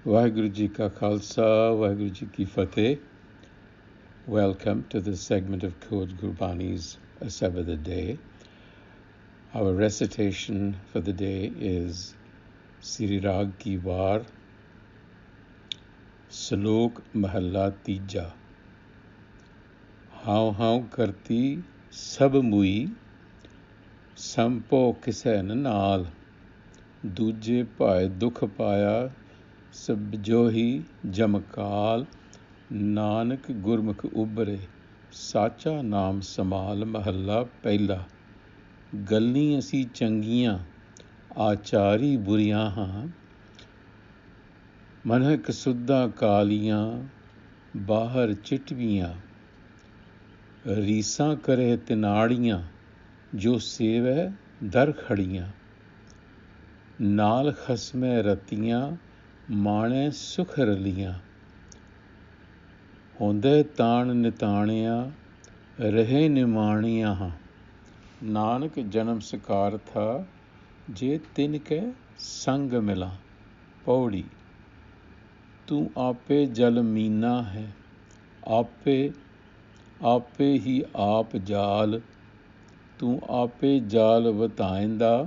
Vaheguru Ji Ka Khalsa, Vaheguru Ji Ki Fateh. Welcome to this segment of Code Gurbani's a-sabad-a-day. Our recitation for the day is Sri Rag Ki Var, Salok Mahalla Tija. Hau Hau Karti Sabh mui, Sampo Kisai Naal. Duje Pae Dukh Paya, Sab Johi Jamakaal. Nanak ਗੁਰਮੁਖ ਉਬਰੇ ਸਾਚਾ ਨਾਮ small. ਮਹੱਲਾ ਪਹਿਲਾ। ਗੱਲੀਂ ਅਸੀਂ ਚੰਗੀਆਂ ਆਚਾਰੀ ਬੁਰੀਆਂ ਹਾਂ, ਮਨਹਿ ਸੁੱਧਾਂ ਕਾਲੀਆਂ ਬਾਹਰ ਚਿਟਵੀਆਂ। ਰੀਸਾਂ ਕਰੇ ਤਿਨਾੜੀਆਂ ਜੋ ਸੇਵੈ ਦਰ ਖੜੀਆਂ। ਨਾਲ ਖਸਮੈ ਰਤੀਆਂ ਮਾਣੈ ਸੁਖ ਰਲੀਆਂ। ਹੁੰਦੇ ਤਾਣ ਨਿਤਾਣਿਆ ਰਹੇ ਨਿਮਾਣੀਆਂ ਹਾਂ। ਨਾਨਕ ਜਨਮ ਸਕਾਰ ਥਾ ਜੇ ਤਿਨ ਕੇ ਸੰਗ ਮਿਲਾ। ਪੌੜੀ। ਤੂੰ ਆਪੇ ਜਲ ਮੀਨਾ ਹੈ, ਆਪੇ ਹੀ ਆਪ ਜਾਲ। ਤੂੰ ਆਪੇ ਜਾਲ ਵਤਾਇੰਦਾ,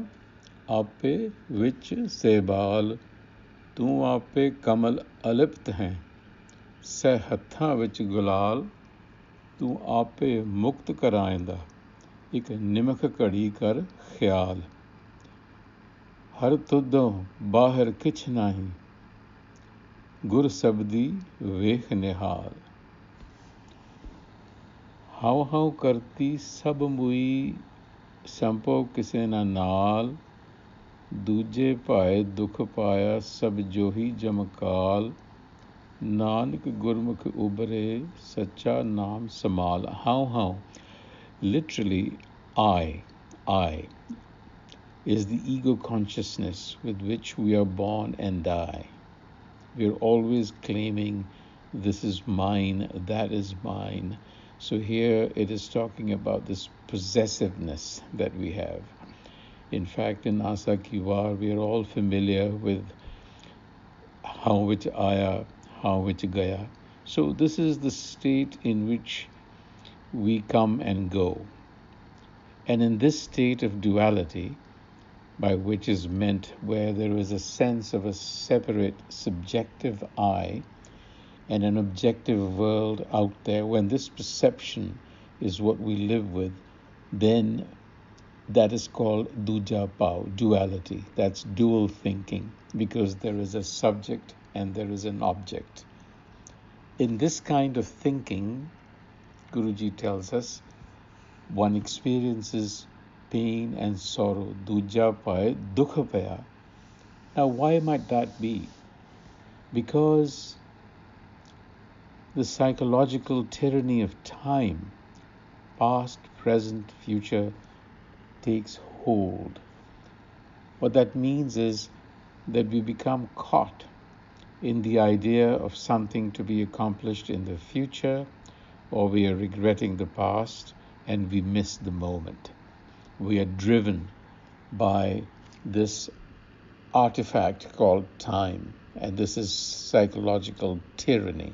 ਆਪੇ ਵਿੱਚ ਸੇਬਾਲ। ਤੂੰ ਆਪੇ ਕਮਲ ਅਲਿਪਤ ਹੈ, ਸਹਿ ਹੱਥਾਂ ਵਿੱਚ ਗੁਲਾਲ। ਤੂੰ ਆਪੇ ਮੁਕਤ ਕਰਾਇੰਦਾ, ਇੱਕ ਨਿਮਖ ਘੜੀ ਕਰ ਖਿਆਲ। ਹਰ ਤੁਧੋਂ ਬਾਹਰ ਕਿਛ ਨਾਹੀਂ, ਗੁਰ ਸਬਦੀ ਵੇਖ ਨਿਹਾਲ। ਹਾਉ ਹਾਉ ਕਰਤੀ ਸਭ ਮੁਈ, ਸੰਪੋ ਕਿਸੇ ਨਾ ਨਾਲ। ਦੂਜੇ ਭਾਏ ਦੁਖ ਪਾਇਆ, ਸਭ ਜੋਹੀ ਜਮਕਾਲ। ਨਾਨਕ ਗੁਰਮੁਖ ਉਬਰੇ ਸੱਚਾ ਨਾਮ small. Hau Hau, literally I, is the ego consciousness with which we are born and die. We are always claiming this is mine, that is mine. So here it is talking about this possessiveness that we have. In fact, in Asa Ki Var, we are all familiar with how which aya, how which gaya. So this is the state in which we come and go. And in this state of duality, by which is meant where there is a sense of a separate subjective I and an objective world out there, when this perception is what we live with, then that is called duja pao, duality. That's dual thinking, because there is a subject and there is an object. In this kind of thinking, Guruji tells us, one experiences pain and sorrow. Duja pae dukh paya. Now, why might that be? Because the psychological tyranny of time, past, present, future, takes hold. What that means is that we become caught in the idea of something to be accomplished in the future, or we are regretting the past and we miss the moment. We are driven by this artifact called time, and this is psychological tyranny.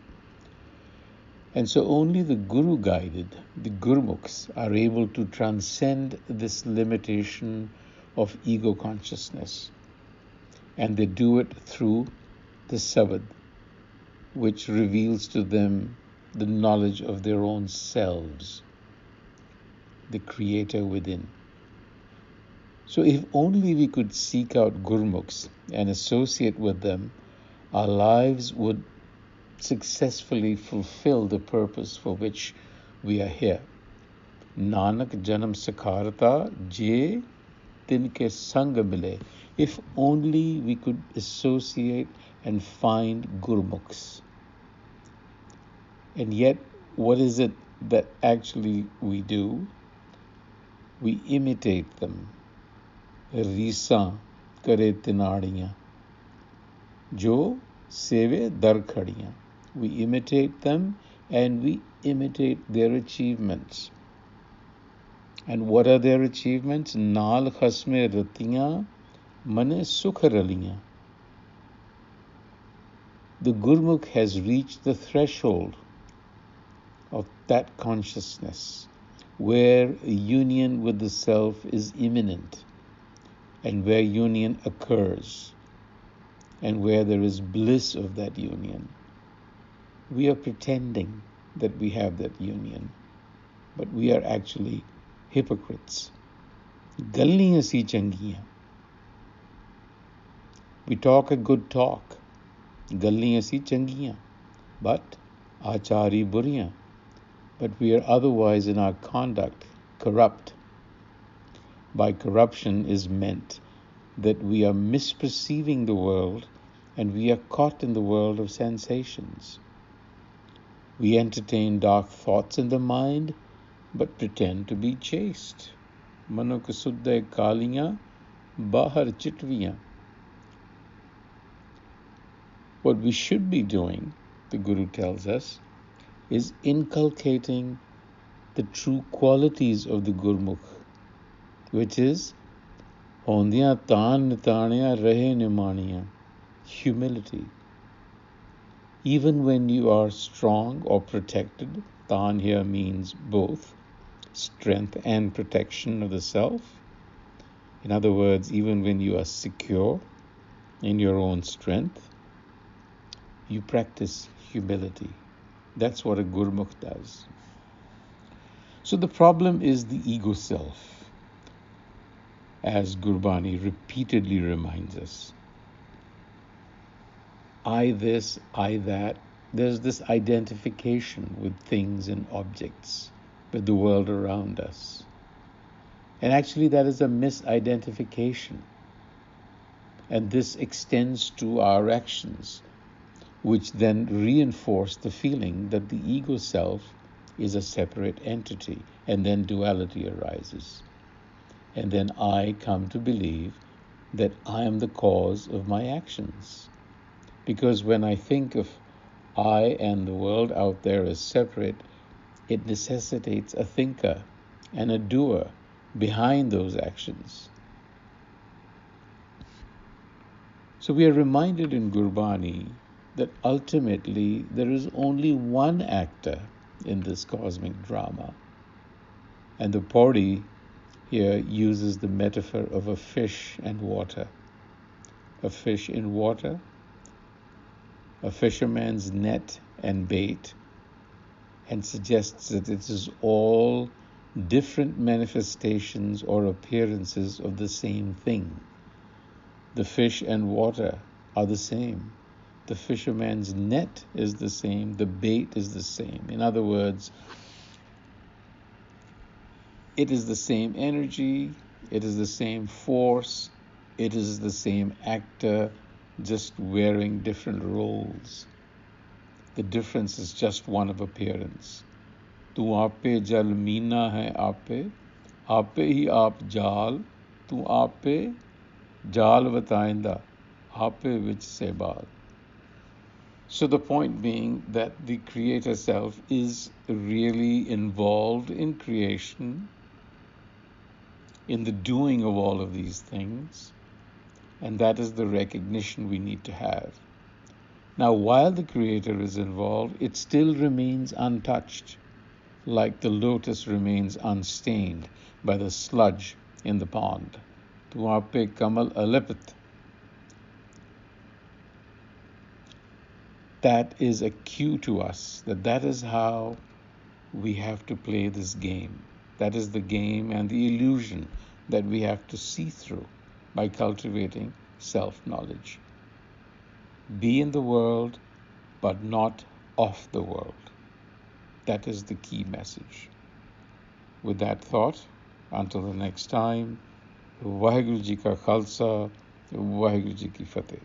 And so only the Guru guided, the Gurmukhs, are able to transcend this limitation of ego consciousness. And they do it through the sabad, which reveals to them the knowledge of their own selves, the creator within. So if only we could seek out Gurmukhs and associate with them, our lives would successfully fulfill the purpose for which we are here. Nanak janam sakharta je tinke sang mile. If only we could associate and find Gurmukhs. And yet, what is it that actually we do? We imitate them. Risa kare tinadiyan, jo seve dar khadiyan. We imitate them and we imitate their achievements. And what are their achievements? Naal khasme ratiyan, mane sukh raliyan. the Gurmukh has reached the threshold of that consciousness where union with the self is imminent and where union occurs and where there is bliss of that union. We are pretending that we have that union, but we are actually hypocrites. Galliyan si changiyan. We talk a good talk. Galliyan si changiyan. But achari buriyan. But we are otherwise in our conduct corrupt. By corruption is meant that we are misperceiving the world and we are caught in the world of sensations. We entertain dark thoughts in the mind but pretend to be chaste. Manuk suddhe kaliyan, bahar chitviyan. What we should be doing, the Guru tells us, is inculcating the true qualities of the Gurmukh, which is hondiyan taan nitaniya rahe nimaniya, humility. Even when you are strong or protected, taan here means both strength and protection of the self. In other words, even when you are secure in your own strength, you practice humility. That's what a Gurmukh does. So the problem is the ego self, as Gurbani repeatedly reminds us. I this, I that. There's this identification with things and objects, with the world around us. And actually that is a misidentification. And this extends to our actions, which then reinforce the feeling that the ego self is a separate entity, and then duality arises. And then I come to believe that I am the cause of my actions. Because when I think of I and the world out there as separate, it necessitates a thinker and a doer behind those actions. So we are reminded in Gurbani that ultimately there is only one actor in this cosmic drama. And the Pauri here uses the metaphor of a fish and water. A fish in water, a fisherman's net and bait, and suggests that it is all different manifestations or appearances of the same thing. The fish and water are the same. The fisherman's net is the same. The bait is the same. In other words, it is the same energy. It is the same force. It is the same actor, just wearing different roles. The difference is just one of appearance. Tu aape jal meena hai aape hi aap jal, tu aape jal vatainda, aape vich se baal. So the point being that the Creator Self is really involved in creation, in the doing of all of these things, and that is the recognition we need to have. Now, while the Creator is involved, it still remains untouched, like the lotus remains unstained by the sludge in the pond. Tuape kamal alipit. That is a cue to us that is how we have to play this game. That is the game and the illusion that we have to see through by cultivating self-knowledge. Be in the world, but not of the world. That is the key message. With that thought, until the next time, Vaheguru Ji Ka Khalsa, Vaheguru Ji Ki Fateh.